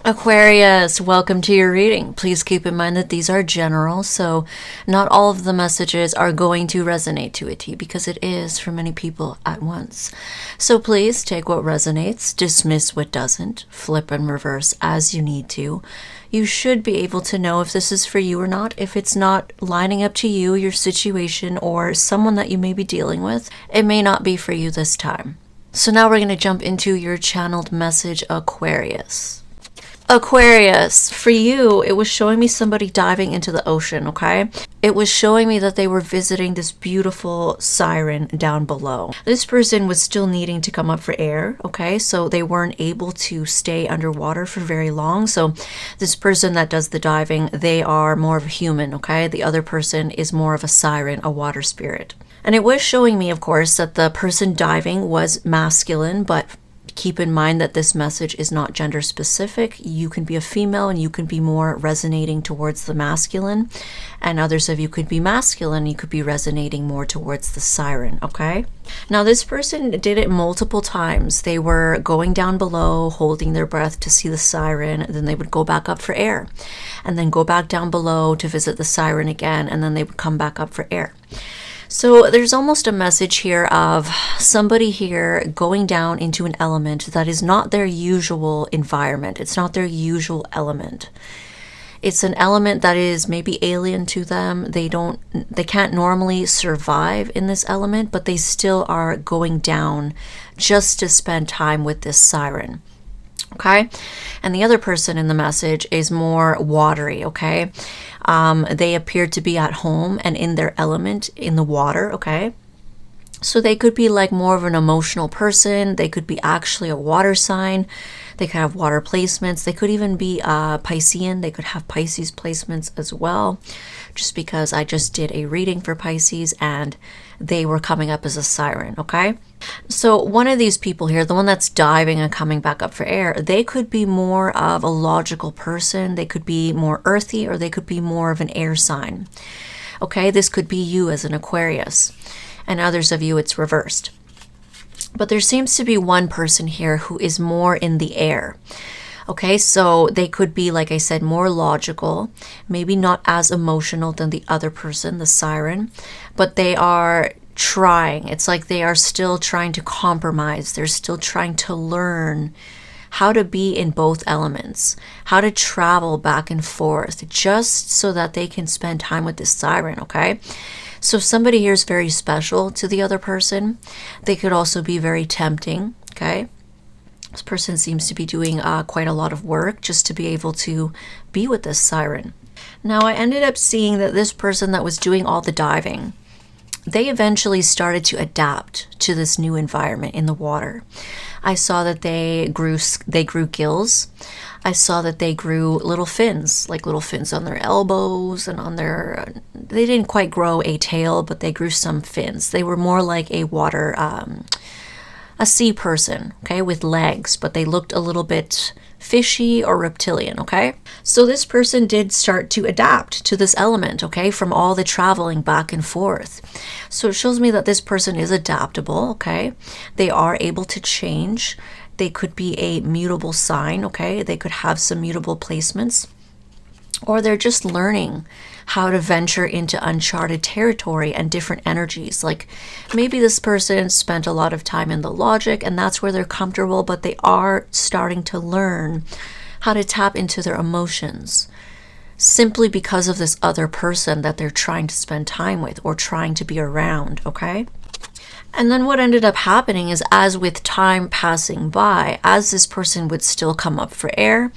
Aquarius, welcome to your reading. Please keep in mind that these are general, so not all of the messages are going to resonate to a T because it is for many people at once. So please take what resonates, dismiss what doesn't, flip and reverse as you need to. You should be able to know if this is for you or not. If it's not lining up to you, your situation, or someone that you may be dealing with, it may not be for you this time. So now we're going to jump into your channeled message, Aquarius. Aquarius, for you, it was showing me somebody diving into the ocean, okay? It was showing me that they were visiting this beautiful siren down below. This person was still needing to come up for air, okay? So they weren't able to stay underwater for very long. So this person that does the diving, they are more of a human, okay? The other person is more of a siren, a water spirit. And it was showing me, of course, that the person diving was masculine, but keep in mind that this message is not gender specific. You can be a female and you can be more resonating towards the masculine, and others of you could be masculine. You could be resonating more towards the siren, okay? Now this person did it multiple times. They were going down below, holding their breath to see the siren, then they would go back up for air, and then go back down below to visit the siren again, and then they would come back up for air. So there's almost a message here of somebody here going down into an element that is not their usual environment. It's not their usual element. It's an element that is maybe alien to them. They can't normally survive in this element, but they still are going down just to spend time with this siren. Okay, and the other person in the message is more watery, okay? They appear to be at home and in their element in the water, okay? So they could be like more of an emotional person. They could be actually a water sign. They could have water placements. They could even be Piscean. They could have Pisces placements as well, just because I just did a reading for Pisces and they were coming up as a siren, okay? So one of these people here, the one that's diving and coming back up for air, they could be more of a logical person. They could be more earthy, or they could be more of an air sign, okay? This could be you as an Aquarius, and others of you it's reversed. But there seems to be one person here who is more in the air. Okay, so they could be, like I said, more logical, maybe not as emotional than the other person, the siren, but they are trying. It's like they are still trying to compromise. They're still trying to learn how to be in both elements, how to travel back and forth, just so that they can spend time with this siren, okay? So if somebody here is very special to the other person, they could also be very tempting, okay? This person seems to be doing quite a lot of work just to be able to be with this siren. Now, I ended up seeing that this person that was doing all the diving, they eventually started to adapt to this new environment in the water. I saw that they grew gills. I saw that they grew little fins, like little fins on their elbows and on their, they didn't quite grow a tail, but they grew some fins. They were more like a water, a sea person, okay, with legs, but they looked a little bit fishy or reptilian, okay? So this person did start to adapt to this element, okay, from all the traveling back and forth. So it shows me that this person is adaptable, okay? They are able to change. They could be a mutable sign, okay? They could have some mutable placements, or they're just learning how to venture into uncharted territory and different energies. Like maybe this person spent a lot of time in the logic and that's where they're comfortable, but they are starting to learn how to tap into their emotions simply because of this other person that they're trying to spend time with or trying to be around, okay? And then what ended up happening is, as with time passing by, as this person would still come up for air,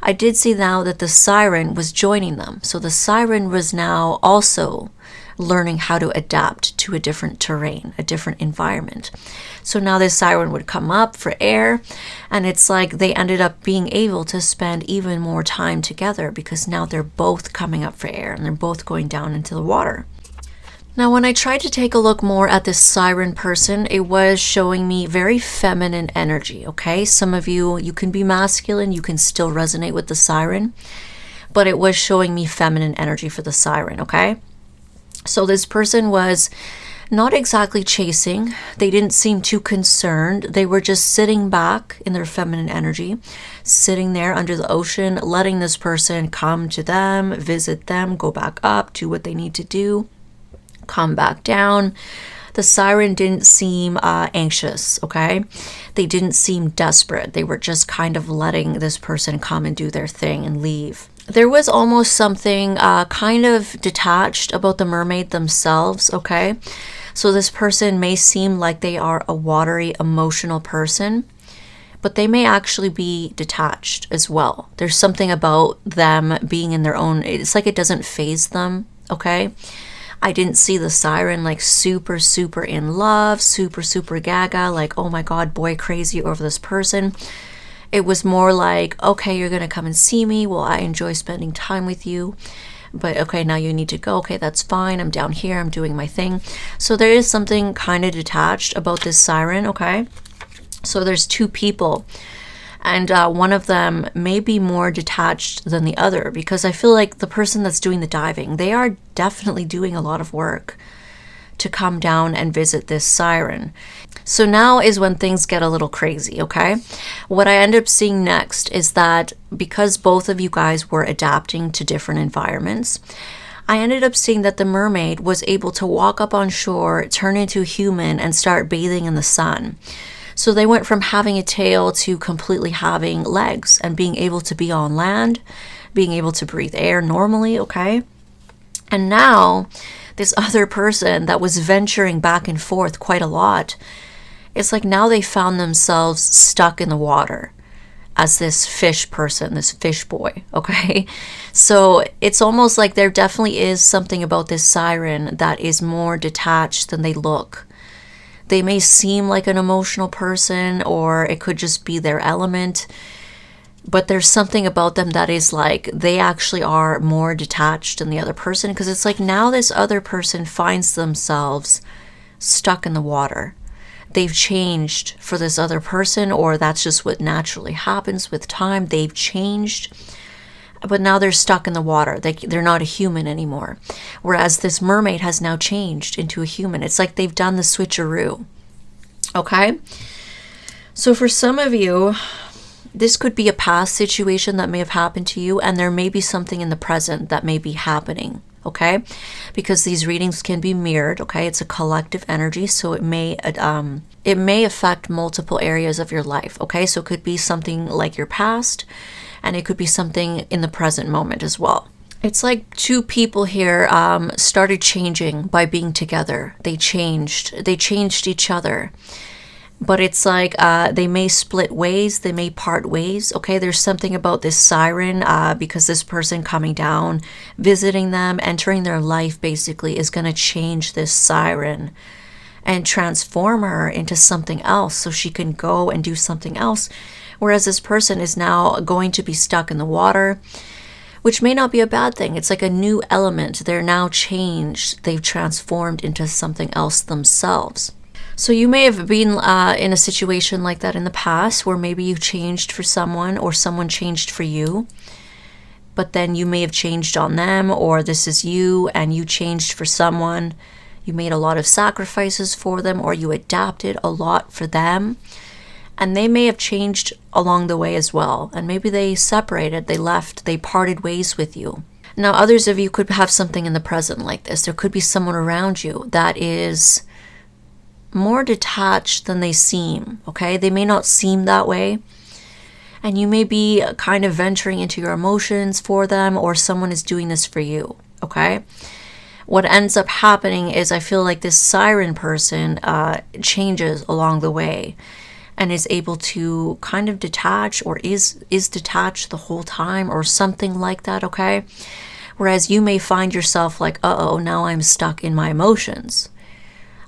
I did see now that the siren was joining them. So the siren was now also learning how to adapt to a different terrain, a different environment. So now this siren would come up for air, and it's like they ended up being able to spend even more time together because now they're both coming up for air and they're both going down into the water. Now, when I tried to take a look more at this siren person, it was showing me very feminine energy, okay? Some of you, you can be masculine, you can still resonate with the siren, but it was showing me feminine energy for the siren, okay? So this person was Not exactly chasing. They didn't seem too concerned. They were just sitting back in their feminine energy, sitting there under the ocean, letting this person come to them, visit them, go back up, do what they need to do, come back down. The siren didn't seem anxious, okay? They didn't seem desperate. They were just kind of letting this person come and do their thing and leave. There was almost something kind of detached about the mermaid themselves, okay? So this person may seem like they are a watery, emotional person, but they may actually be detached as well. There's something about them being in their own, it's like it doesn't faze them, okay? I didn't see the siren like super, super in love, super, super gaga, like, oh my God, boy crazy over this person. It was more like, okay, you're going to come and see me. Well, I enjoy spending time with you. But okay, now you need to go. Okay, that's fine. I'm down here. I'm doing my thing. So there is something kind of detached about this siren, okay? So there's two people. And one of them may be more detached than the other, because I feel like the person that's doing the diving, they are definitely doing a lot of work to come down and visit this siren. So now is when things get a little crazy, okay? What I end up seeing next is that because both of you guys were adapting to different environments, I ended up seeing that the mermaid was able to walk up on shore, turn into a human, and start bathing in the sun. So they went from having a tail to completely having legs and being able to be on land, being able to breathe air normally, okay? And now this other person that was venturing back and forth quite a lot, it's like now they found themselves stuck in the water as this fish person, this fish boy, okay? So it's almost like there definitely is something about this siren that is more detached than they look. They may seem like an emotional person, or it could just be their element, but there's something about them that is like they actually are more detached than the other person, because it's like now this other person finds themselves stuck in the water. They've changed for this other person, or that's just what naturally happens with time. They've changed, but now they're stuck in the water. They're not a human anymore. Whereas this mermaid has now changed into a human. It's like they've done the switcheroo. Okay? So for some of you, this could be a past situation that may have happened to you, and there may be something in the present that may be happening. Okay? Because these readings can be mirrored, okay? It's a collective energy, so it may affect multiple areas of your life, okay? So it could be something like your past, and it could be something in the present moment as well. It's like two people here started changing by being together. They changed each other. But it's like they may split ways, they may part ways, okay? There's something about this siren because this person coming down, visiting them, entering their life basically is going to change this siren and transform her into something else so she can go and do something else. Whereas this person is now going to be stuck in the water, which may not be a bad thing. It's like a new element. They're now changed. They've transformed into something else themselves. So you may have been in a situation like that in the past, where maybe you changed for someone or someone changed for you, but then you may have changed on them, or this is you and you changed for someone. You made a lot of sacrifices for them, or you adapted a lot for them, and they may have changed along the way as well. And maybe they separated, they left, they parted ways with you. Now, others of you could have something in the present like this. There could be someone around you that is more detached than they seem, okay? They may not seem that way, and you may be kind of venturing into your emotions for them, or someone is doing this for you, okay? What ends up happening is I feel like this siren person changes along the way and is able to kind of detach, or is detached the whole time, or something like that, okay? Whereas you may find yourself like, uh-oh, now I'm stuck in my emotions.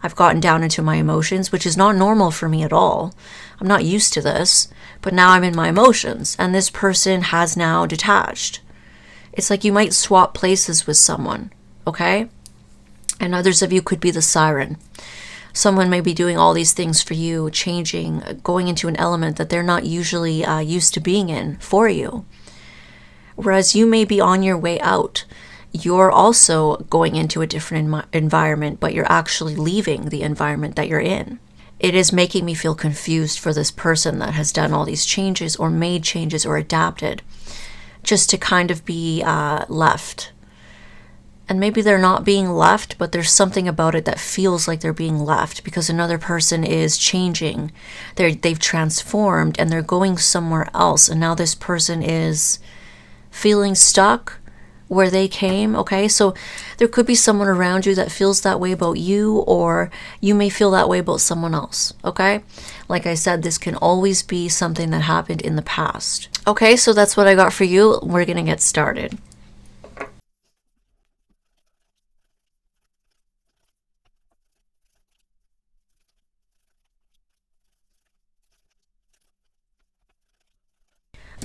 I've gotten down into my emotions, which is not normal for me at all. I'm not used to this, but now I'm in my emotions, and this person has now detached. It's like you might swap places with someone, okay? And others of you could be the siren. Someone may be doing all these things for you, changing, going into an element that they're not usually used to being in for you. Whereas you may be on your way out. you're also going into a different environment, but you're actually leaving the environment that you're in. It is making me feel confused for this person that has done all these changes or made changes or adapted just to kind of be left. And maybe they're not being left, but there's something about it that feels like they're being left because another person is changing. They've transformed and they're going somewhere else. And now this person is feeling stuck where they came, okay? So there could be someone around you that feels that way about you, or you may feel that way about someone else, okay? Like I said, this can always be something that happened in the past. Okay, so that's what I got for you. We're gonna get started.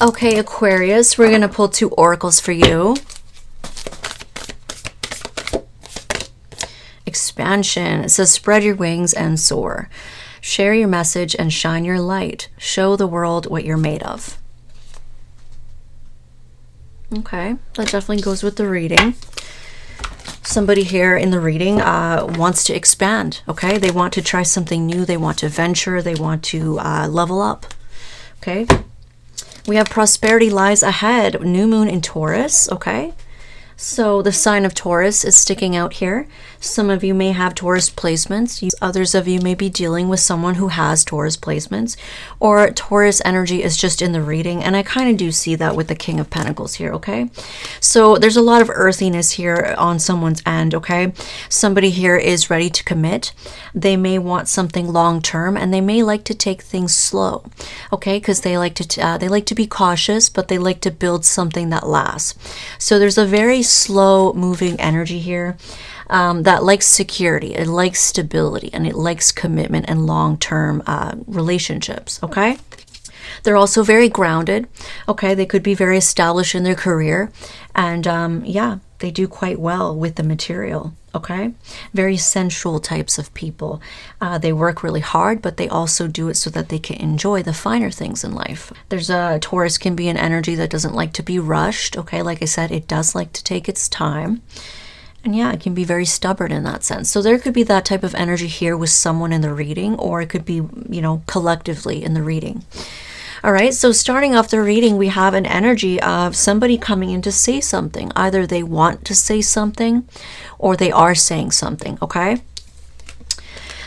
Okay, Aquarius, we're gonna pull 2 oracles for you. Expansion. It says spread your wings and soar. Share your message and shine your light. Show the world what you're made of. Okay, that definitely goes with the reading. Somebody here in the reading wants to expand, okay? They want to try something new. They want to venture. They want to level up, okay? We have prosperity lies ahead. New moon in Taurus, okay? So the sign of Taurus is sticking out here. Some of you may have Taurus placements. Others of you may be dealing with someone who has Taurus placements, or Taurus energy is just in the reading. And I kind of do see that with the King of Pentacles here, okay? So there's a lot of earthiness here on someone's end, okay? Somebody here is ready to commit. They may want something long-term, and they may like to take things slow, okay? Because they like to be cautious, but they like to build something that lasts. So there's a very slow moving energy here that likes security, it likes stability, and it likes commitment and long-term relationships, okay? They're also very grounded, okay? They could be very established in their career, and yeah, they do quite well with the material, okay? Very sensual types of people. They work really hard, but they also do it so that they can enjoy the finer things in life. There's a Taurus can be an energy that doesn't like to be rushed, okay? Like I said, it does like to take its time. And yeah, it can be very stubborn in that sense. So there could be that type of energy here with someone in the reading, or it could be, you know, collectively in the reading. All right, so starting off the reading, we have an energy of somebody coming in to say something. Either they want to say something or they are saying something, okay?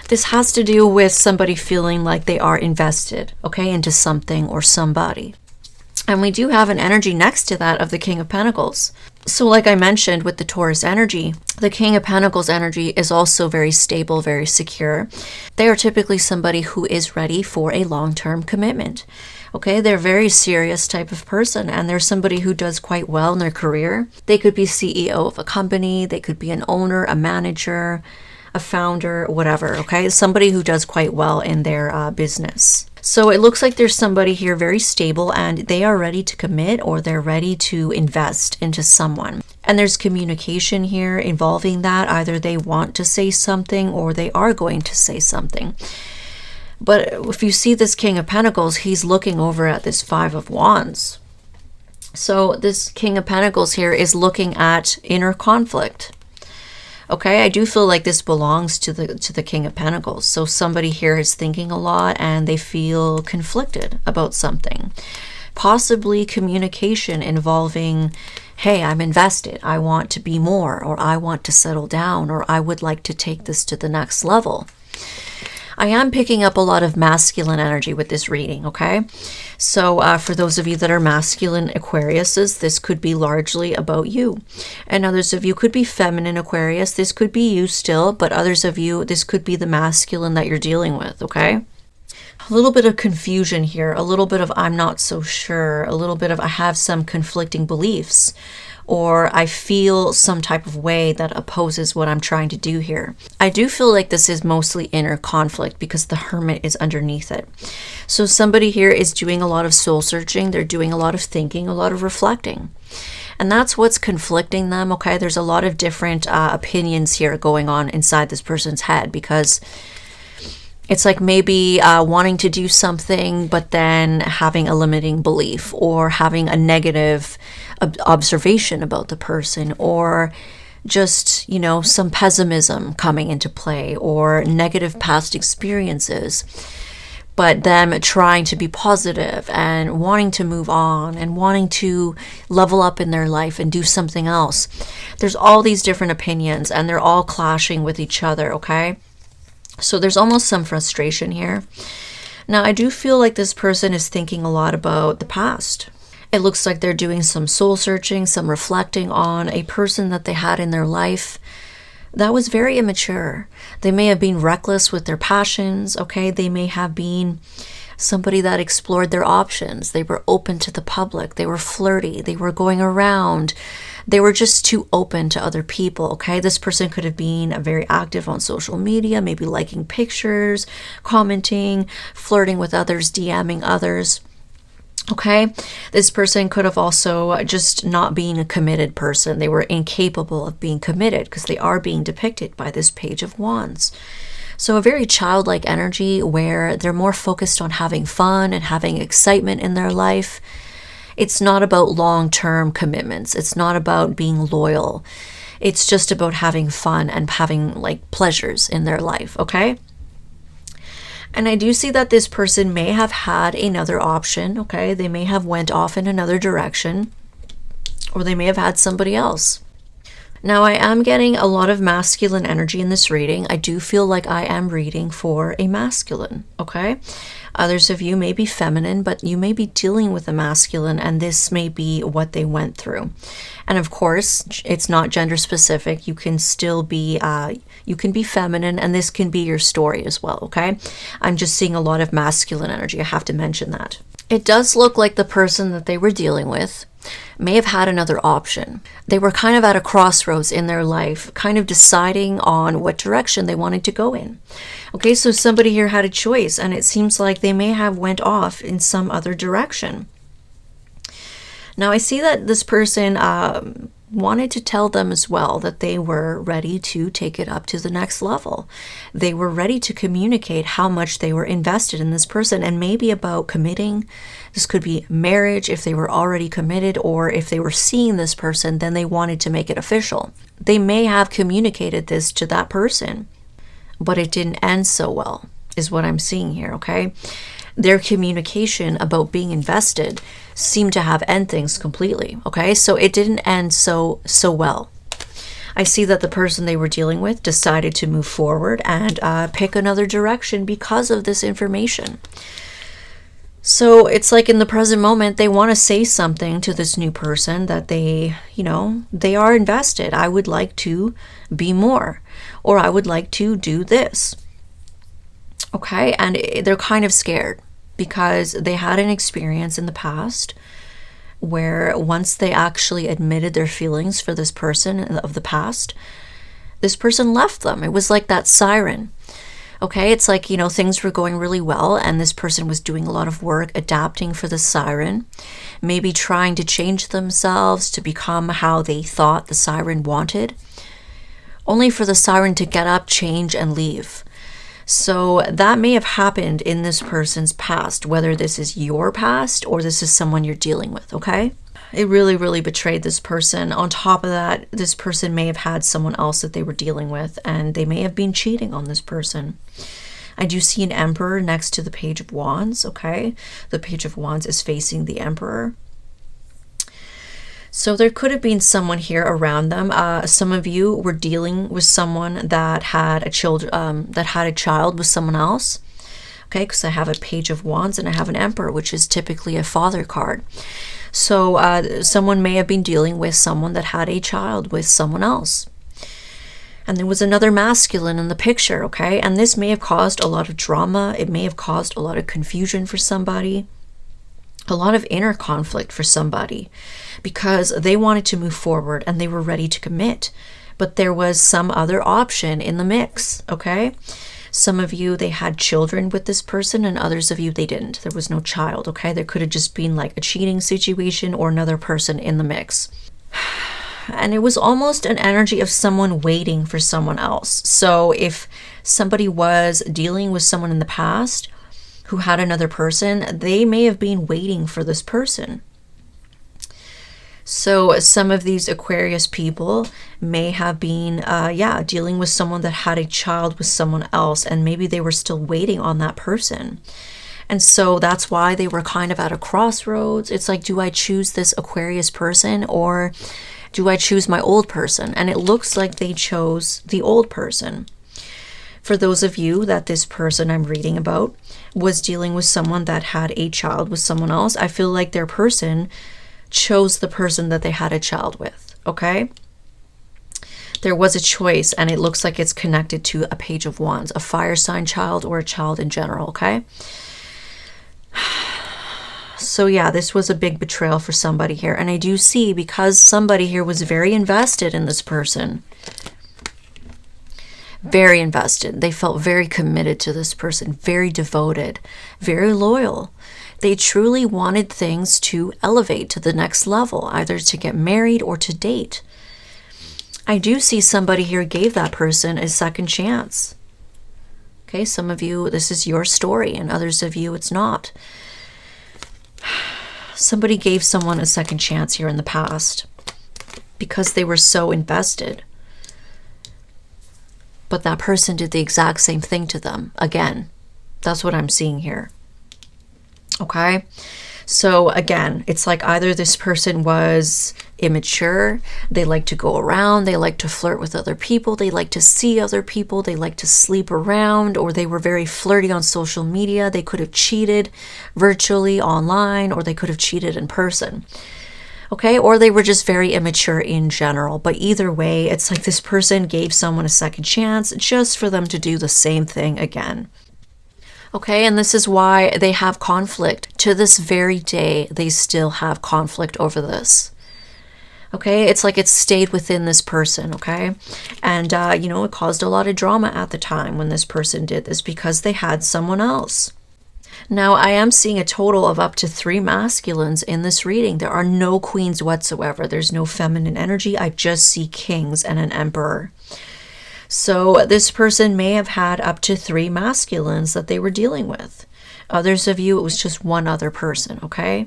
This has to do with somebody feeling like they are invested, okay, into something or somebody. And we do have an energy next to that of the King of Pentacles. So like I mentioned with the Taurus energy, the King of Pentacles energy is also very stable, very secure. They are typically somebody who is ready for a long-term commitment. Okay, they're a very serious type of person, and they're somebody who does quite well in their career. They could be CEO of a company, they could be an owner, a manager, a founder, whatever, okay? Somebody who does quite well in their business. So it looks like there's somebody here very stable, and they are ready to commit, or they're ready to invest into someone. And there's communication here involving that. Either they want to say something or they are going to say something. But if you see this King of Pentacles, he's looking over at this Five of Wands. So this King of Pentacles here is looking at inner conflict. Okay, I do feel like this belongs to the King of Pentacles. So somebody here is thinking a lot and they feel conflicted about something. Possibly communication involving, hey, I'm invested, I want to be more, or I want to settle down, or I would like to take this to the next level. I am picking up a lot of masculine energy with this reading, okay? So for those of you that are masculine Aquariuses, this could be largely about you. And others of you could be feminine Aquarius. This could be you still, but others of you, this could be the masculine that you're dealing with, okay? A little bit of confusion here, a little bit of I'm not so sure, a little bit of I have some conflicting beliefs, or I feel some type of way that opposes what I'm trying to do here. I do feel like this is mostly inner conflict because the Hermit is underneath it. So somebody here is doing a lot of soul searching, they're doing a lot of thinking, a lot of reflecting. And that's what's conflicting them, okay? There's a lot of different opinions here going on inside this person's head because It's like maybe wanting to do something, but then having a limiting belief or having a negative observation about the person, or just, you know, some pessimism coming into play or negative past experiences, but them trying to be positive and wanting to move on and wanting to level up in their life and do something else. There's all these different opinions and they're all clashing with each other, okay? So there's almost some frustration here. Now, I do feel like this person is thinking a lot about the past. It looks like they're doing some soul searching, some reflecting on a person that they had in their life that was very immature. They may have been reckless with their passions, okay? They may have been somebody that explored their options. They were open to the public. They were flirty. They were going around. They were just too open to other people, okay? This person could have been very active on social media, maybe liking pictures, commenting, flirting with others, DMing others, okay? This person could have also just not been a committed person. They were incapable of being committed because they are being depicted by this Page of Wands. So a very childlike energy where they're more focused on having fun and having excitement in their life. It's not about long-term commitments. It's not about being loyal. It's just about having fun and having like pleasures in their life, okay? And I do see that this person may have had another option, okay? They may have went off in another direction, or they may have had somebody else. Now, I am getting a lot of masculine energy in this reading. I do feel like I am reading for a masculine, okay? Others of you may be feminine, but you may be dealing with a masculine, and this may be what they went through. And of course, it's not gender specific. You can still be, you can be feminine, and this can be your story as well, okay? I'm just seeing a lot of masculine energy. I have to mention that. It does look like the person that they were dealing with may have had another option. They were kind of at a crossroads in their life, kind of deciding on what direction they wanted to go in. Okay, so somebody here had a choice, and it seems like they may have went off in some other direction. Now, I see that this person wanted to tell them as well that they were ready to take it up to the next level. They were ready to communicate how much they were invested in this person, and maybe about committing. This could be marriage if they were already committed, or if they were seeing this person, then they wanted to make it official. They may have communicated this to that person, but it didn't end so well, is what I'm seeing here, okay? Their communication about being invested seemed to have end things completely, okay? So it didn't end so well. I see that the person they were dealing with decided to move forward and pick another direction because of this information. So it's like in the present moment, they want to say something to this new person that they, you know, they are invested. I would like to be more, or I would like to do this. Okay, and they're kind of scared because they had an experience in the past where once they actually admitted their feelings for this person of the past, this person left them. It was like that siren. Okay, it's like, you know, things were going really well and this person was doing a lot of work adapting for the siren, maybe trying to change themselves to become how they thought the siren wanted, only for the siren to get up, change, and leave. So that may have happened in this person's past, whether this is your past or this is someone you're dealing with, okay? It really, really betrayed this person. On top of that, this person may have had someone else that they were dealing with, and they may have been cheating on this person. I do see an Emperor next to the Page of Wands, okay? The Page of Wands is facing the Emperor. So there could have been someone here around them. Some of you were dealing with someone that had a child with someone else. Okay, because I have a Page of Wands and I have an Emperor, which is typically a father card. So someone may have been dealing with someone that had a child with someone else. And there was another masculine in the picture, okay? And this may have caused a lot of drama. It may have caused a lot of confusion for somebody, a lot of inner conflict for somebody, because they wanted to move forward and they were ready to commit. But there was some other option in the mix, okay? Some of you, they had children with this person, and others of you, they didn't. There was no child, okay? There could have just been like a cheating situation or another person in the mix. And it was almost an energy of someone waiting for someone else. So if somebody was dealing with someone in the past who had another person, they may have been waiting for this person. So some of these Aquarius people may have been, dealing with someone that had a child with someone else, and maybe they were still waiting on that person. And so that's why they were kind of at a crossroads. It's like, do I choose this Aquarius person or do I choose my old person? And it looks like they chose the old person. For those of you that this person I'm reading about was dealing with someone that had a child with someone else, I feel like their person chose the person that they had a child with, okay? There was a choice, and it looks like it's connected to a Page of Wands, a fire sign child or a child in general, okay? So yeah, this was a big betrayal for somebody here. And I do see, because somebody here was very invested in this person, very invested. They felt very committed to this person, very devoted, very loyal. They truly wanted things to elevate to the next level, either to get married or to date. I do see somebody here gave that person a second chance. Okay, some of you, this is your story, and others of you, it's not. Somebody gave someone a second chance here in the past because they were so invested. But that person did the exact same thing to them again. That's what I'm seeing here. Okay, so again, it's like either this person was immature, they like to go around, they like to flirt with other people, they like to see other people, they like to sleep around, or they were very flirty on social media. They could have cheated virtually online, or they could have cheated in person. Okay, or they were just very immature in general. But either way, it's like this person gave someone a second chance just for them to do the same thing again. Okay, and this is why they have conflict. To this very day, they still have conflict over this. Okay, it's like it stayed within this person, okay? And, it caused a lot of drama at the time when this person did this because they had someone else. Now, I am seeing a total of up to 3 masculines in this reading. There are no queens whatsoever. There's no feminine energy. I just see kings and an emperor. So this person may have had up to 3 masculines that they were dealing with. Others of you, it was just one other person, okay?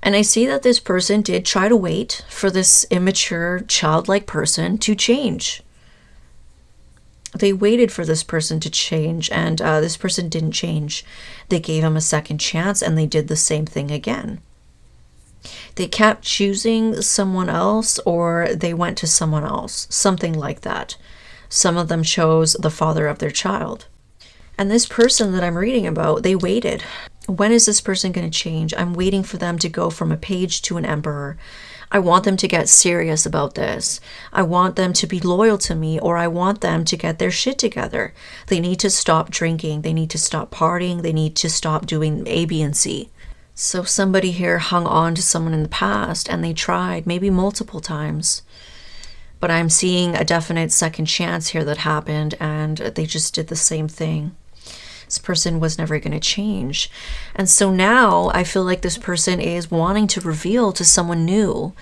And I see that this person did try to wait for this immature, childlike person to change. They waited for this person to change, and this person didn't change. They gave him a second chance, and they did the same thing again. They kept choosing someone else, or they went to someone else, something like that. Some of them chose the father of their child. And this person that I'm reading about, they waited. When is this person going to change? I'm waiting for them to go from a page to an emperor. I want them to get serious about this. I want them to be loyal to me, or I want them to get their shit together. They need to stop drinking. They need to stop partying. They need to stop doing A, B, and C. So somebody here hung on to someone in the past, and they tried, maybe multiple times. But I'm seeing a definite second chance here that happened, and they just did the same thing. This person was never going to change. And so now I feel like this person is wanting to reveal to someone new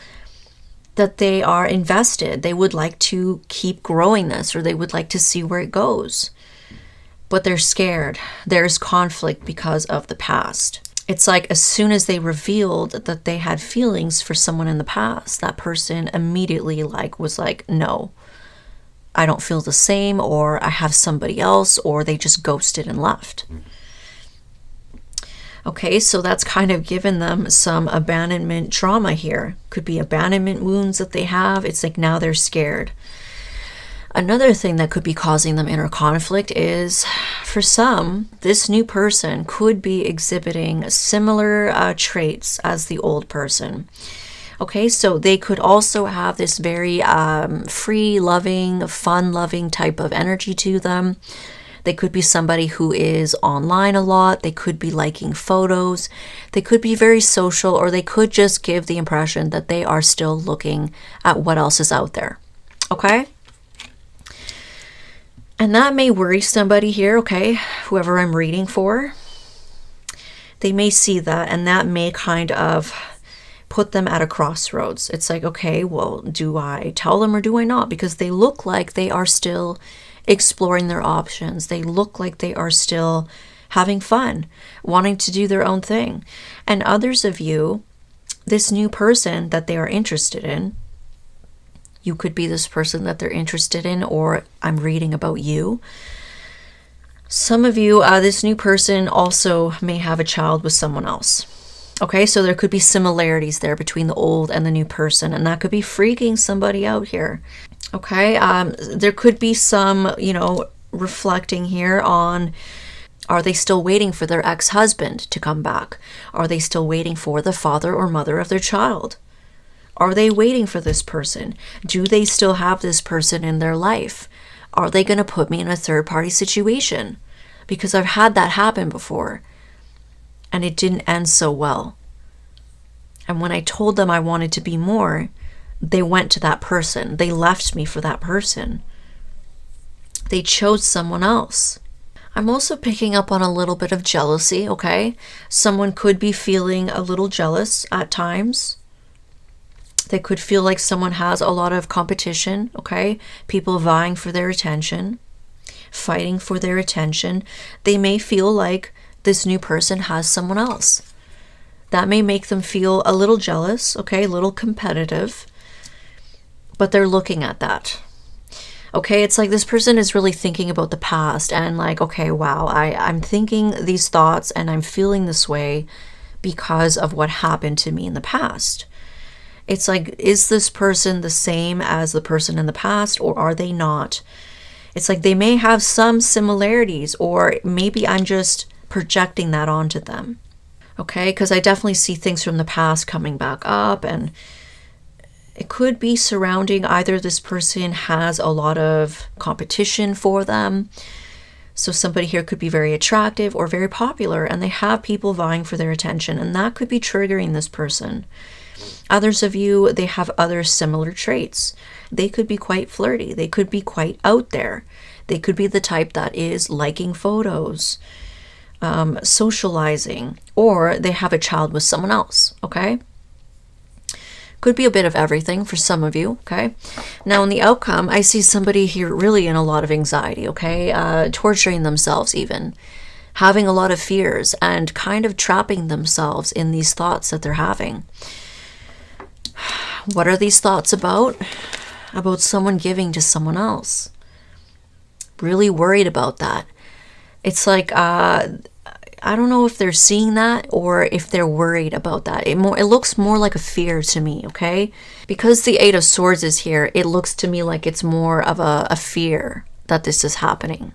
that they are invested. They would like to keep growing this, or they would like to see where it goes. But they're scared. There's conflict because of the past. It's like as soon as they revealed that they had feelings for someone in the past, that person immediately was like, no, I don't feel the same, or I have somebody else, or they just ghosted and left. Okay, so that's kind of given them some abandonment trauma here. Could be abandonment wounds that they have. It's like now they're scared. Another thing that could be causing them inner conflict is, for some, this new person could be exhibiting similar traits as the old person. Okay, so they could also have this very free-loving, fun-loving type of energy to them. They could be somebody who is online a lot. They could be liking photos. They could be very social, or they could just give the impression that they are still looking at what else is out there. Okay? And that may worry somebody here, okay? Whoever I'm reading for. They may see that, and that may kind of put them at a crossroads. It's like, okay, well, do I tell them or do I not? Because they look like they are still exploring their options. They look like they are still having fun, wanting to do their own thing. And others of you, this new person that they are interested in, you could be this person that they're interested in, or I'm reading about you. Some of you, this new person also may have a child with someone else. Okay, so there could be similarities there between the old and the new person, and that could be freaking somebody out here. Okay, there could be some, reflecting here on, are they still waiting for their ex-husband to come back? Are they still waiting for the father or mother of their child? Are they waiting for this person? Do they still have this person in their life? Are they going to put me in a third-party situation? Because I've had that happen before, and it didn't end so well. And when I told them I wanted to be more, they went to that person. They left me for that person. They chose someone else. I'm also picking up on a little bit of jealousy, okay? Someone could be feeling a little jealous at times. They could feel like someone has a lot of competition, okay? People vying for their attention, fighting for their attention. They may feel like this new person has someone else. That may make them feel a little jealous, okay? A little competitive. But they're looking at that. Okay, it's like this person is really thinking about the past and like, okay, wow, I'm thinking these thoughts and I'm feeling this way because of what happened to me in the past. It's like, is this person the same as the person in the past, or are they not? It's like they may have some similarities, or maybe I'm just projecting that onto them. Okay, because I definitely see things from the past coming back up, and it could be surrounding either this person has a lot of competition for them. So somebody here could be very attractive or very popular, and they have people vying for their attention, and that could be triggering this person. Others of you, they have other similar traits. They could be quite flirty. They could be quite out there. They could be the type that is liking photos, socializing, or they have a child with someone else, okay? Could be a bit of everything for some of you, okay? Now, in the outcome, I see somebody here really in a lot of anxiety, okay? Torturing themselves even, having a lot of fears, and kind of trapping themselves in these thoughts that they're having. What are these thoughts about? About someone giving to someone else. Really worried about that. It's like, I don't know if they're seeing that or if they're worried about that. It looks more like a fear to me, okay? Because the Eight of Swords is here, it looks to me like it's more of a fear that this is happening.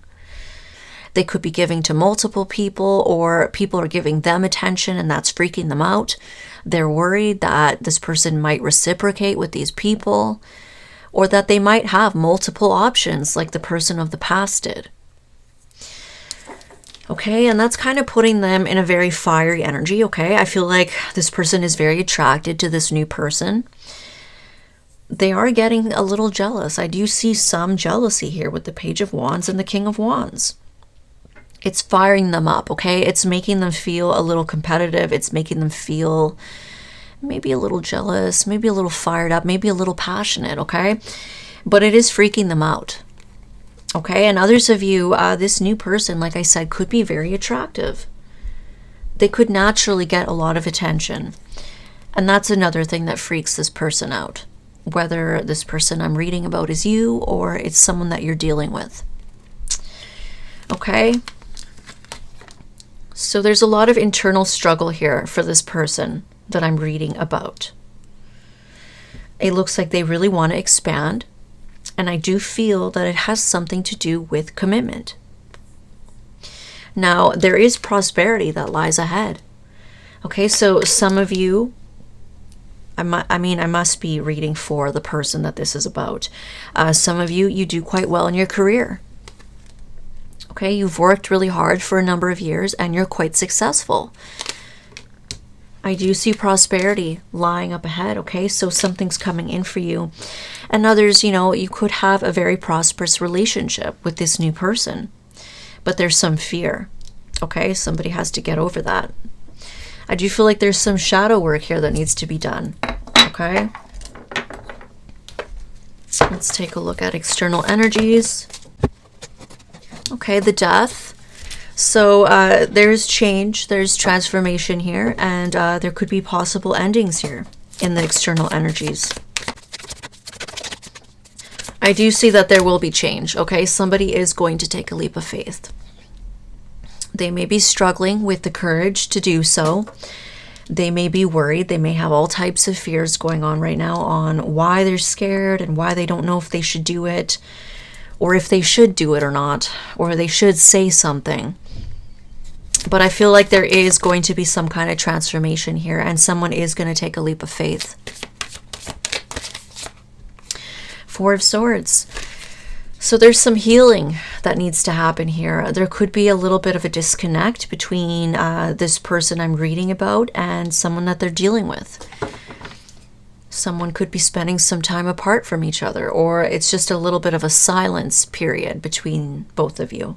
They could be giving to multiple people, or people are giving them attention and that's freaking them out. They're worried that this person might reciprocate with these people, or that they might have multiple options like the person of the past did. Okay, and that's kind of putting them in a very fiery energy, okay? I feel like this person is very attracted to this new person. They are getting a little jealous. I do see some jealousy here with the Page of Wands and the King of Wands. It's firing them up, okay? It's making them feel a little competitive. It's making them feel maybe a little jealous, maybe a little fired up, maybe a little passionate, okay? But it is freaking them out, okay? And others of you, this new person, like I said, could be very attractive. They could naturally get a lot of attention. And that's another thing that freaks this person out, whether this person I'm reading about is you or it's someone that you're dealing with, okay? So there's a lot of internal struggle here for this person that I'm reading about. It looks like they really want to expand, and I do feel that it has something to do with commitment. Now, there is prosperity that lies ahead. Okay, so some of you, I must be reading for the person that this is about. Some of you, you do quite well in your career. Okay, you've worked really hard for a number of years and you're quite successful. I do see prosperity lying up ahead, okay? So something's coming in for you. And others, you could have a very prosperous relationship with this new person, but there's some fear, okay? Somebody has to get over that. I do feel like there's some shadow work here that needs to be done. Okay. Let's take a look at external energies. Okay, the Death. So there's change, there's transformation here, and there could be possible endings here in the external energies. I do see that there will be change, okay? Somebody is going to take a leap of faith. They may be struggling with the courage to do so. They may be worried. They may have all types of fears going on right now on why they're scared and why they don't know if they should do it, or if they should do it or not, or they should say something. But I feel like there is going to be some kind of transformation here, and someone is going to take a leap of faith. Four of Swords. So there's some healing that needs to happen here. There could be a little bit of a disconnect between this person I'm reading about and someone that they're dealing with. Someone could be spending some time apart from each other, or it's just a little bit of a silence period between both of you.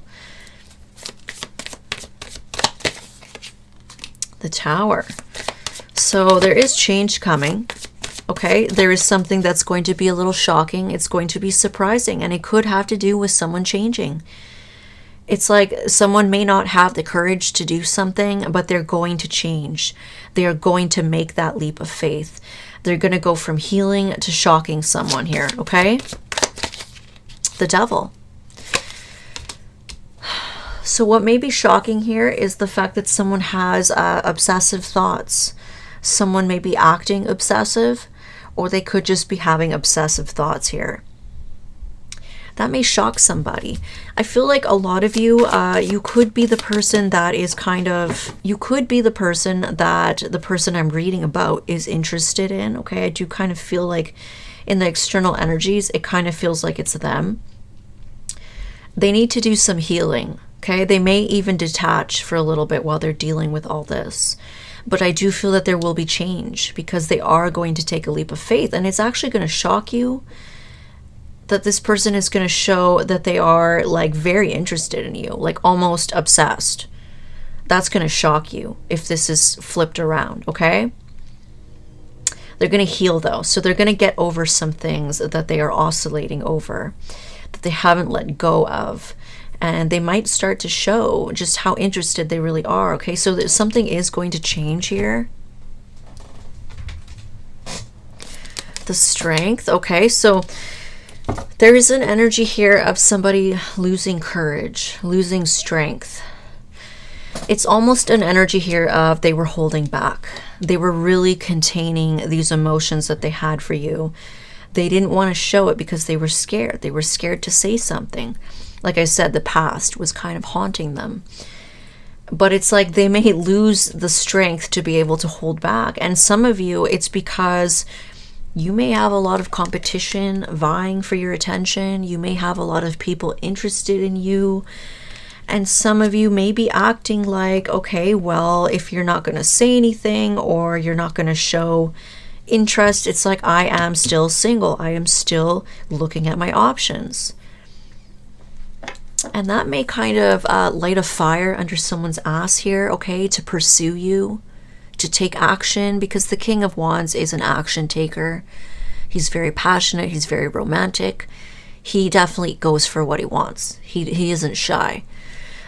The Tower. So there is change coming. Okay, there is something that's going to be a little shocking. It's going to be surprising, and it could have to do with someone changing. It's like someone may not have the courage to do something, but they're going to change. They are going to make that leap of faith. They're going to go from healing to shocking someone here, okay? The Devil. So what may be shocking here is the fact that someone has obsessive thoughts. Someone may be acting obsessive, or they could just be having obsessive thoughts here. That may shock somebody. I feel like a lot of you, you could be the person that is you could be the person that the person I'm reading about is interested in, okay? I do kind of feel like in the external energies, it kind of feels like it's them. They need to do some healing, okay? They may even detach for a little bit while they're dealing with all this. But I do feel that there will be change because they are going to take a leap of faith. And it's actually going to shock you that this person is going to show that they are like very interested in you, like almost obsessed. That's going to shock you if this is flipped around, okay? They're going to heal though. So they're going to get over some things that they are oscillating over, that they haven't let go of. And they might start to show just how interested they really are, okay? So that something is going to change here. The Strength, okay? So there is an energy here of somebody losing courage, losing strength. It's almost an energy here of they were holding back. They were really containing these emotions that they had for you. They didn't want to show it because they were scared. They were scared to say something. Like I said, the past was kind of haunting them. But it's like they may lose the strength to be able to hold back. And some of you, it's because you may have a lot of competition vying for your attention. You may have a lot of people interested in you. And some of you may be acting like, okay, well, if you're not going to say anything or you're not going to show interest, it's like I am still single. I am still looking at my options. And that may kind of light a fire under someone's ass here, okay, to pursue you, to take action, because the King of Wands is an action taker. He's very passionate. He's very romantic. He definitely goes for what he wants. He isn't shy,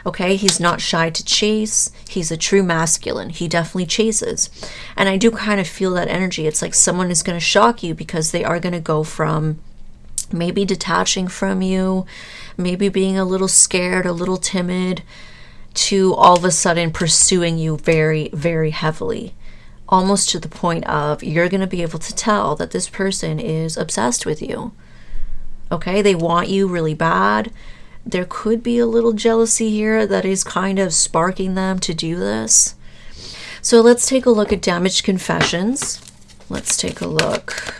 okay? He's not shy to chase. He's a true masculine. He definitely chases. And I do kind of feel that energy. It's like someone is going to shock you because they are going to go from maybe detaching from you, maybe being a little scared, a little timid, to all of a sudden pursuing you very, very heavily. Almost to the point of you're going to be able to tell that this person is obsessed with you. Okay, they want you really bad. There could be a little jealousy here that is kind of sparking them to do this. So let's take a look at damaged confessions. Let's take a look.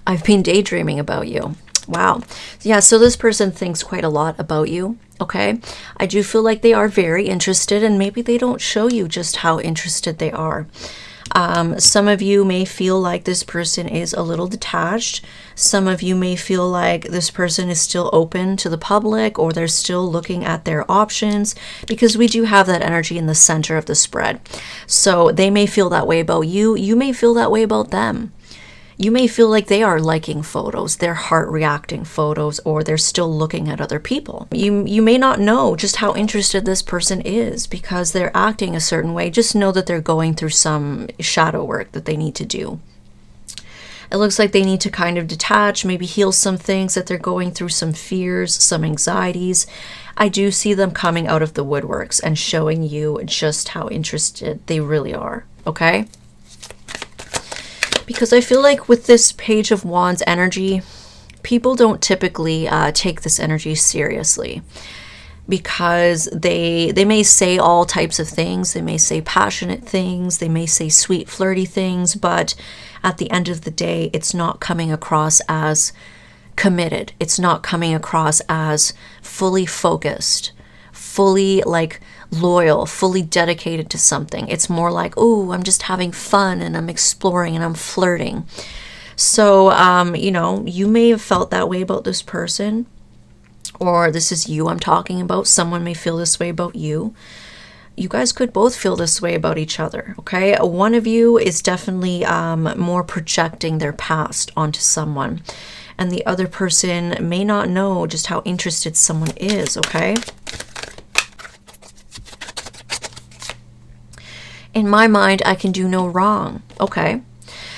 I've been daydreaming about you. Wow. Yeah, so this person thinks quite a lot about you, okay? I do feel like they are very interested, and maybe they don't show you just how interested they are. Some of you may feel like this person is a little detached. Some of you may feel like this person is still open to the public, or they're still looking at their options, because we do have that energy in the center of the spread. So they may feel that way about you. You may feel that way about them. You may feel like they are liking photos, they're heart reacting photos, or they're still looking at other people. You may not know just how interested this person is because they're acting a certain way. Just know that they're going through some shadow work that they need to do. It looks like they need to kind of detach, maybe heal some things that they're going through, some fears, some anxieties. I do see them coming out of the woodworks and showing you just how interested they really are, okay? Because I feel like with this Page of Wands energy, people don't typically take this energy seriously, because they may say all types of things. They may say passionate things. They may say sweet, flirty things. But at the end of the day, it's not coming across as committed. It's not coming across as fully focused, fully like loyal, fully dedicated to something. It's more like, oh, I'm just having fun and I'm exploring and I'm flirting. So, you know, you may have felt that way about this person, or this is you I'm talking about. Someone may feel this way about you. You guys could both feel this way about each other, okay? One of you is definitely more projecting their past onto someone, and the other person may not know just how interested someone is, okay? In my mind, I can do no wrong. Okay.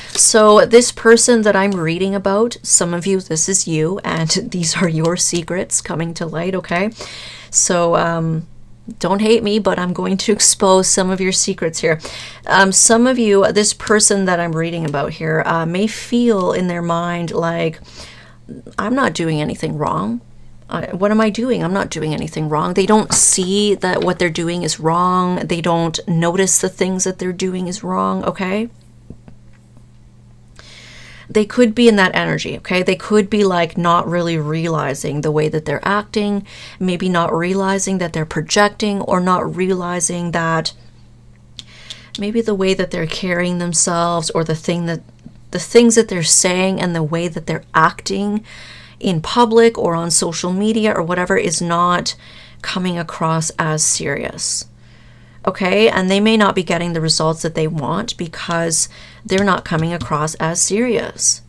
So this person that I'm reading about, some of you, this is you, and these are your secrets coming to light. Okay. So, don't hate me, but I'm going to expose some of your secrets here. Some of you, this person that I'm reading about here, may feel in their mind like, I'm not doing anything wrong. What am I doing? I'm not doing anything wrong. They don't see that what they're doing is wrong. They don't notice the things that they're doing is wrong, okay? They could be in that energy, okay? They could be like not really realizing the way that they're acting, maybe not realizing that they're projecting, or not realizing that maybe the way that they're carrying themselves, or the things that they're saying and the way that they're acting in public or on social media or whatever is not coming across as serious. Okay, and they may not be getting the results that they want because they're not coming across as serious.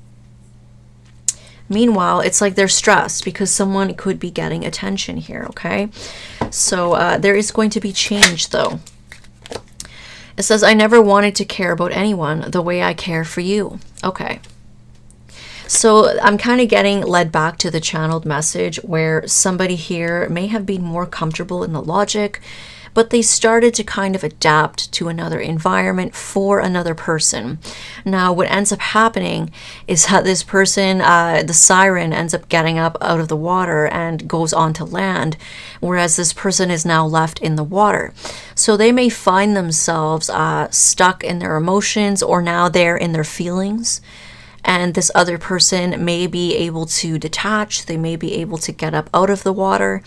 Meanwhile, it's like they're stressed because someone could be getting attention here, okay? So there is going to be change though. It says, I never wanted to care about anyone the way I care for you. Okay. So I'm kind of getting led back to the channeled message where somebody here may have been more comfortable in the logic, but they started to kind of adapt to another environment for another person. Now, what ends up happening is that this person, the siren, ends up getting up out of the water and goes onto land, whereas this person is now left in the water. So they may find themselves stuck in their emotions, or now they're in their feelings. And this other person may be able to detach. They may be able to get up out of the water,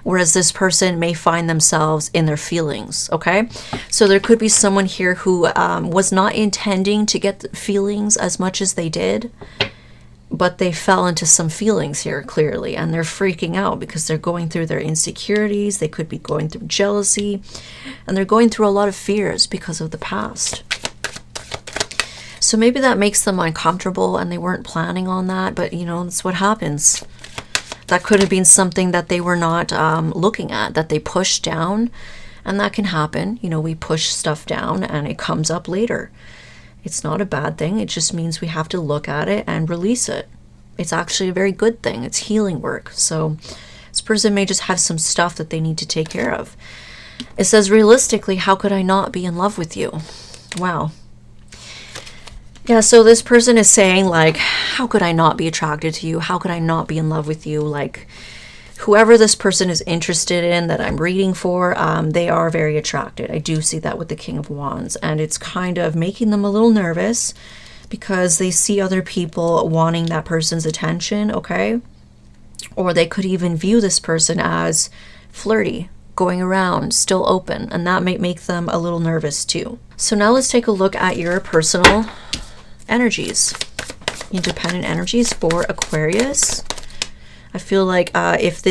whereas this person may find themselves in their feelings, okay? So there could be someone here who was not intending to get the feelings as much as they did, but they fell into some feelings here, clearly, and they're freaking out because they're going through their insecurities. They could be going through jealousy, and they're going through a lot of fears because of the past. So maybe that makes them uncomfortable, and they weren't planning on that, but you know, that's what happens. That could have been something that they were not looking at, that they pushed down, and that can happen. You know, we push stuff down and it comes up later. It's not a bad thing. It just means we have to look at it and release it. It's actually a very good thing. It's healing work. So this person may just have some stuff that they need to take care of. It says, realistically, how could I not be in love with you? Wow. Yeah, so this person is saying, like, how could I not be attracted to you? How could I not be in love with you? Like, whoever this person is interested in that I'm reading for, they are very attracted. I do see that with the King of Wands. And it's kind of making them a little nervous because they see other people wanting that person's attention, okay? Or they could even view this person as flirty, going around, still open, and that might make them a little nervous too. So now let's take a look at your personal energies, independent energies for Aquarius. I feel like if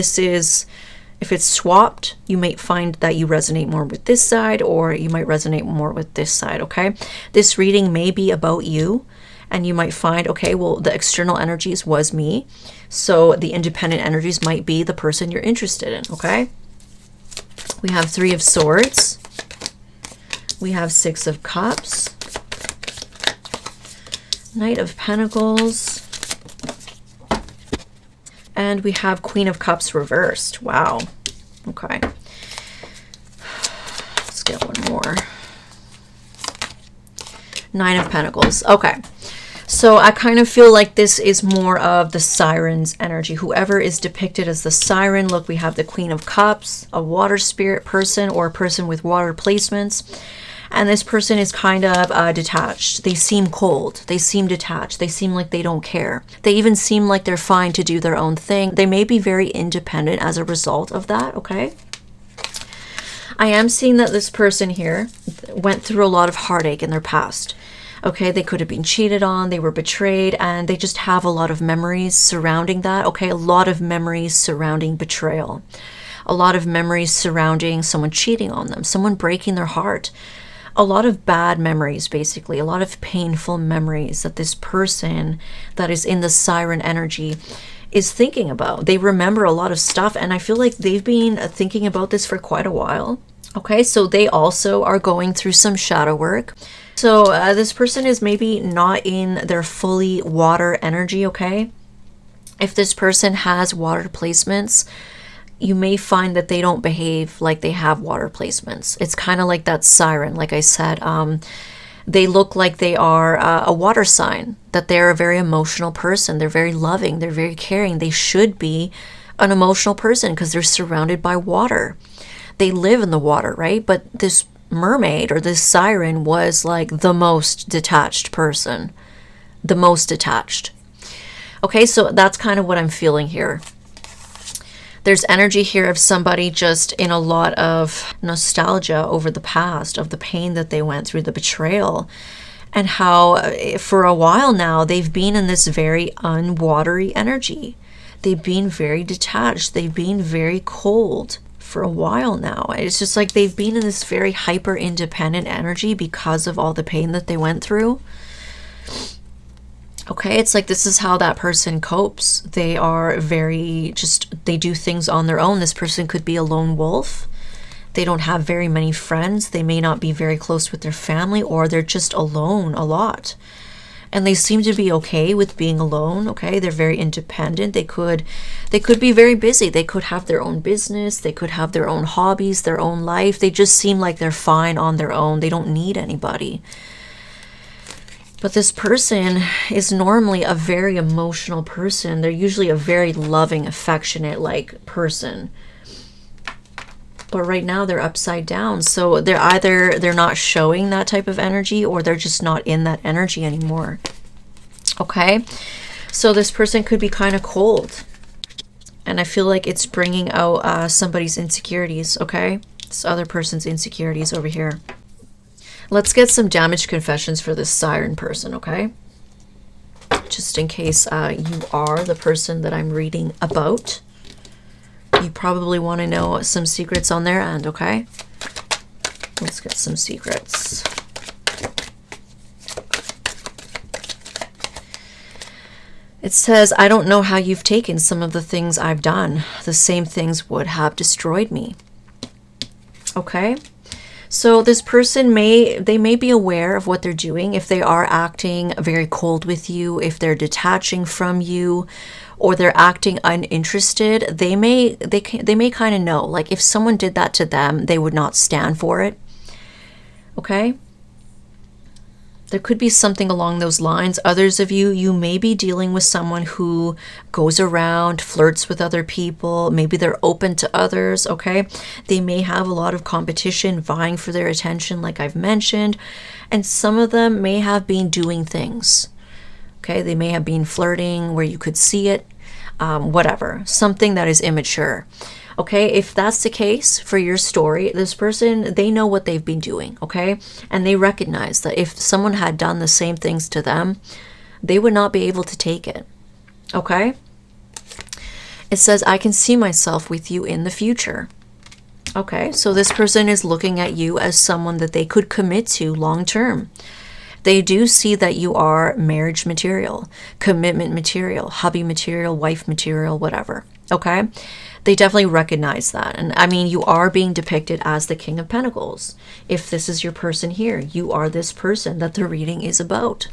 it's swapped, you might find that you resonate more with this side, or you might resonate more with this side, okay? This reading may be about you, and you might find, okay, well, the external energies was me, so the independent energies might be the person you're interested in, okay? We have 3 of Swords. We have 6 of Cups. Knight of Pentacles. And we have Queen of Cups reversed. Wow. Okay. Let's get one more. 9 of Pentacles. Okay. So I kind of feel like this is more of the Siren's energy. Whoever is depicted as the Siren, look, we have the Queen of Cups, a water spirit person or a person with water placements. And this person is kind of detached. They seem cold. They seem detached. They seem like they don't care. They even seem like they're fine to do their own thing. They may be very independent as a result of that, okay? I am seeing that this person here went through a lot of heartache in their past. Okay, they could have been cheated on, they were betrayed, and they just have a lot of memories surrounding that. Okay, a lot of memories surrounding betrayal. A lot of memories surrounding someone cheating on them, someone breaking their heart. A lot of bad memories, basically. A lot of painful memories that this person that is in the Siren energy is thinking about. They remember a lot of stuff, and I feel like they've been thinking about this for quite a while. Okay, so they also are going through some shadow work. So this person is maybe not in their fully water energy, okay? If this person has water placements, you may find that they don't behave like they have water placements. It's kind of like that Siren, like I said. They look like they are a water sign, that they're a very emotional person. They're very loving. They're very caring. They should be an emotional person because they're surrounded by water. They live in the water, right? But this mermaid or this Siren was like the most detached person. The most detached. Okay, so that's kind of what I'm feeling here. There's energy here of somebody just in a lot of nostalgia over the past, of the pain that they went through, the betrayal, and how for a while now they've been in this very unwatery energy. They've been very detached. They've been very cold for a while now. It's just like they've been in this very hyper independent energy because of all the pain that they went through. Okay, it's like this is how that person copes. They are very they do things on their own. This person could be a lone wolf. They don't have very many friends. They may not be very close with their family, or they're just alone a lot. And they seem to be okay with being alone, okay? They're very independent. They could be very busy. They could have their own business. They could have their own hobbies, their own life. They just seem like they're fine on their own. They don't need anybody. But this person is normally a very emotional person. They're usually a very loving, affectionate, like, person. But right now they're upside down. So they're not showing that type of energy, or they're just not in that energy anymore. Okay? So this person could be kind of cold. And I feel like it's bringing out somebody's insecurities, okay? This other person's insecurities over here. Let's get some damage confessions for this Siren person, okay? Just in case you are the person that I'm reading about. You probably want to know some secrets on their end, okay? Let's get some secrets. It says, I don't know how you've taken some of the things I've done. The same things would have destroyed me. Okay? So this person may be aware of what they're doing. If they are acting very cold with you, if they're detaching from you, or they're acting uninterested, they may kind of know. Like if someone did that to them, they would not stand for it. Okay? There could be something along those lines. Others of you, you may be dealing with someone who goes around, flirts with other people. Maybe they're open to others, okay? They may have a lot of competition vying for their attention, like I've mentioned. And some of them may have been doing things, okay? They may have been flirting where you could see it, whatever. Something that is immature. Okay, if that's the case for your story, this person, they know what they've been doing, okay? And they recognize that if someone had done the same things to them, they would not be able to take it, okay? It says, I can see myself with you in the future. Okay, so this person is looking at you as someone that they could commit to long term. They do see that you are marriage material, commitment material, hubby material, wife material, whatever, okay? They definitely recognize that. And I mean, you are being depicted as the King of Pentacles. If this is your person here, you are this person that the reading is about.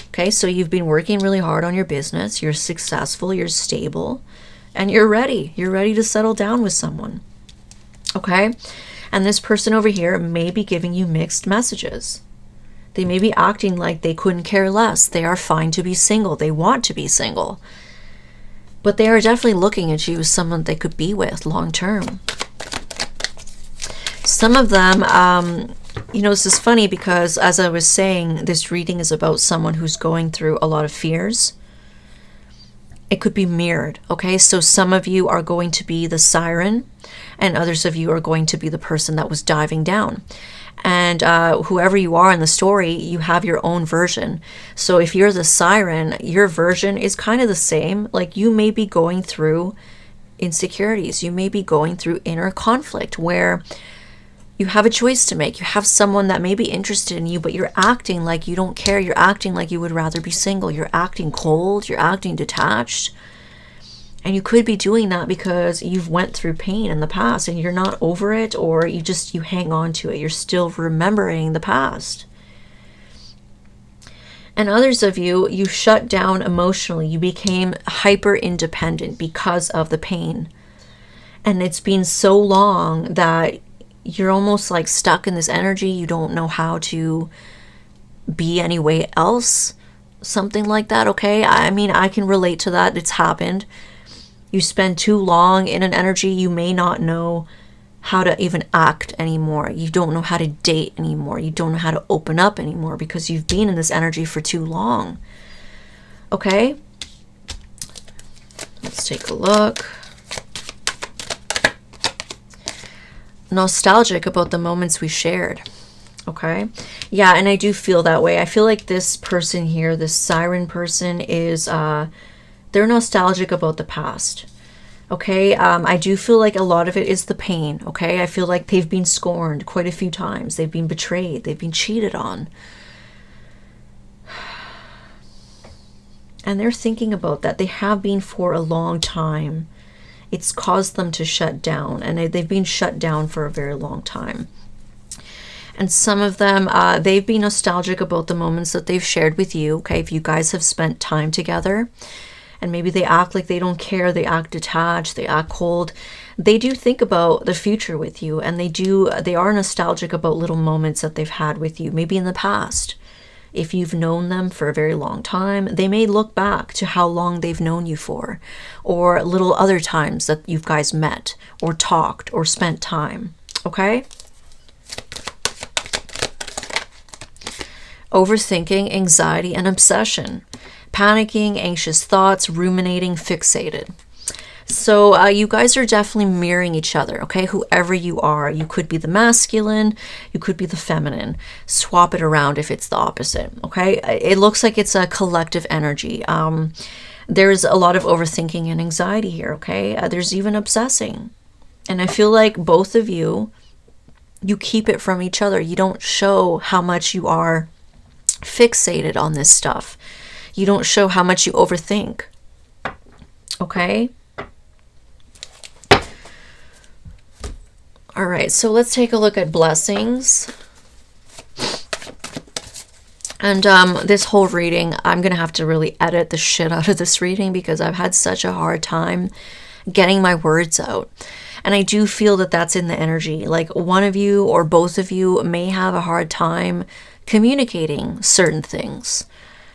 Okay, so you've been working really hard on your business. You're successful, you're stable, and you're ready. You're ready to settle down with someone. Okay, and this person over here may be giving you mixed messages. They may be acting like they couldn't care less. They are fine to be single. They want to be single. But they are definitely looking at you as someone they could be with long term. Some of them, you know, this is funny because as I was saying, this reading is about someone who's going through a lot of fears. It could be mirrored, okay? So some of you are going to be the siren and others of you are going to be the person that was diving down. And whoever you are in the story, you have your own version. So if you're the siren, your version is kind of the same. Like you may be going through insecurities. You may be going through inner conflict where you have a choice to make. You have someone that may be interested in you, but you're acting like you don't care. You're acting like you would rather be single. You're acting cold. You're acting detached. And you could be doing that because you've went through pain in the past and you're not over it, or you hang on to it. You're still remembering the past. And others of you, you shut down emotionally. You became hyper independent because of the pain. And it's been so long that you're almost like stuck in this energy. You don't know how to be any way else. Something like that, okay? I mean, I can relate to that. It's happened. You spend too long in an energy, you may not know how to even act anymore. You don't know how to date anymore. You don't know how to open up anymore because you've been in this energy for too long. Okay? Let's take a look. Nostalgic about the moments we shared. Okay? Yeah, and I do feel that way. I feel like this person here, this siren person, is they're nostalgic about the past. Okay, I do feel like a lot of it is the pain. Okay, I feel like they've been scorned quite a few times. They've been betrayed. They've been cheated on. And they're thinking about that. They have been for a long time. It's caused them to shut down. And they've been shut down for a very long time. And some of them, they've been nostalgic about the moments that they've shared with you. Okay, if you guys have spent time together. And maybe they act like they don't care, they act detached, they act cold. They do think about the future with you, and they are nostalgic about little moments that they've had with you, maybe in the past. If you've known them for a very long time, they may look back to how long they've known you for, or little other times that you guys met, or talked, or spent time, okay? Overthinking, anxiety, and obsession. Panicking, anxious thoughts, ruminating, fixated. So you guys are definitely mirroring each other, okay? Whoever you are. You could be the masculine, you could be the feminine. Swap it around if it's the opposite, okay? It looks like it's a collective energy. There's a lot of overthinking and anxiety here, okay? There's even obsessing. And I feel like both of you, you keep it from each other. You don't show how much you are fixated on this stuff. You don't show how much you overthink. Okay? All right, so let's take a look at blessings. And this whole reading, I'm going to have to really edit the shit out of this reading because I've had such a hard time getting my words out. And I do feel that that's in the energy. Like one of you or both of you may have a hard time communicating certain things.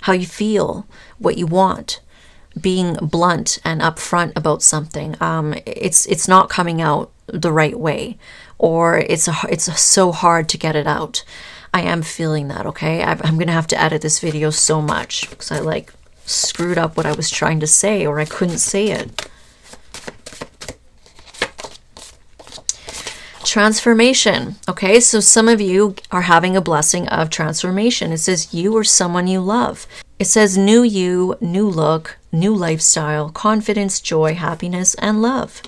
How you feel, what you want, being blunt and upfront about something. It's not coming out the right way, or it's so hard to get it out. I am feeling that, okay? I'm gonna have to edit this video so much because I like screwed up what I was trying to say, or I couldn't say it. Transformation. Okay, so some of you are having a blessing of transformation. It says you or someone you love. It says new you, new look, new lifestyle, confidence, joy, happiness, and love.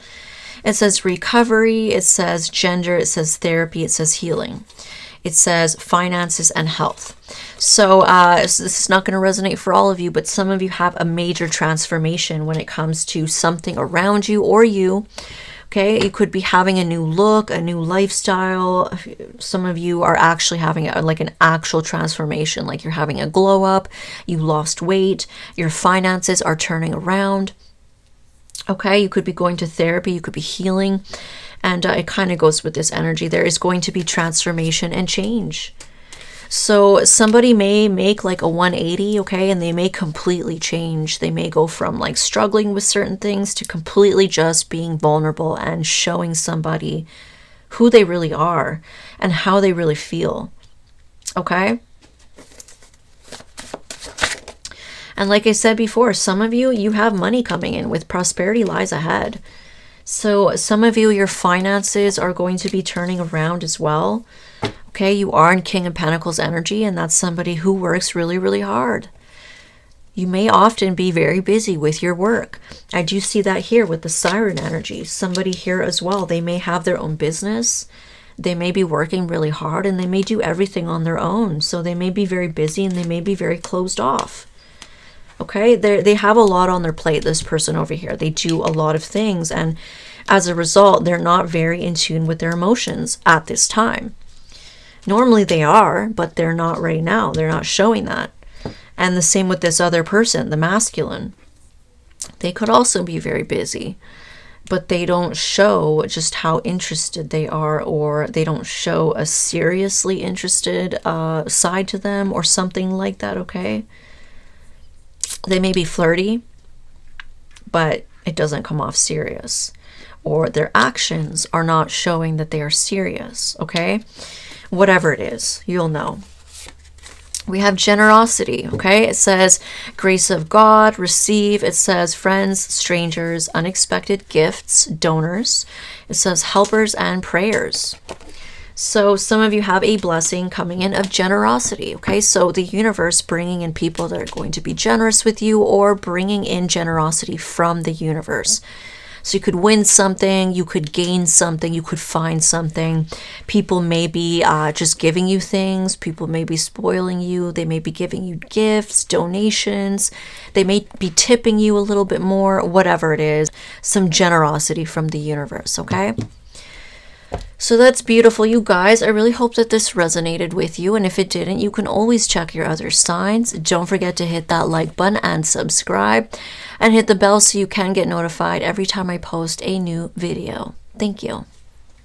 It says recovery. It says gender. It says therapy. It says healing. It says finances and health. So this is not going to resonate for all of you, but some of you have a major transformation when it comes to something around you or you. Okay, you could be having a new look, a new lifestyle. Some of you are actually having like an actual transformation, like you're having a glow up, you lost weight, your finances are turning around. Okay, you could be going to therapy, you could be healing, and it kind of goes with this energy. There is going to be transformation and change. So somebody may make like a 180, okay, and they may completely change. They may go from like struggling with certain things to completely just being vulnerable and showing somebody who they really are and how they really feel, okay? And like I said before, some of you, you have money coming in with prosperity lies ahead. So some of you, your finances are going to be turning around as well. Okay, you are in King of Pentacles energy, and that's somebody who works really, really hard. You may often be very busy with your work. I do see that here with the Siren energy. Somebody here as well, they may have their own business. They may be working really hard, and they may do everything on their own. So they may be very busy, and they may be very closed off. Okay, they have a lot on their plate, this person over here. They do a lot of things, and as a result, they're not very in tune with their emotions at this time. Normally they are, but they're not right now. They're not showing that. And the same with this other person, the masculine. They could also be very busy, but they don't show just how interested they are, or they don't show a seriously interested side to them or something like that, okay? They may be flirty, but it doesn't come off serious. Or their actions are not showing that they are serious, okay? Whatever it is, you'll know. We have generosity, okay? It says grace of God, receive. It says friends, strangers, unexpected gifts, donors. It says helpers and prayers. So some of you have a blessing coming in of generosity, okay? So the universe bringing in people that are going to be generous with you, or bringing in generosity from the universe. So you could win something, you could gain something, you could find something. People may be just giving you things. People may be spoiling you. They may be giving you gifts, donations. They may be tipping you a little bit more, whatever it is. Some generosity from the universe, okay? So that's beautiful, you guys. I really hope that this resonated with you. And if it didn't, you can always check your other signs. Don't forget to hit that like button and subscribe. And hit the bell so you can get notified every time I post a new video. Thank you.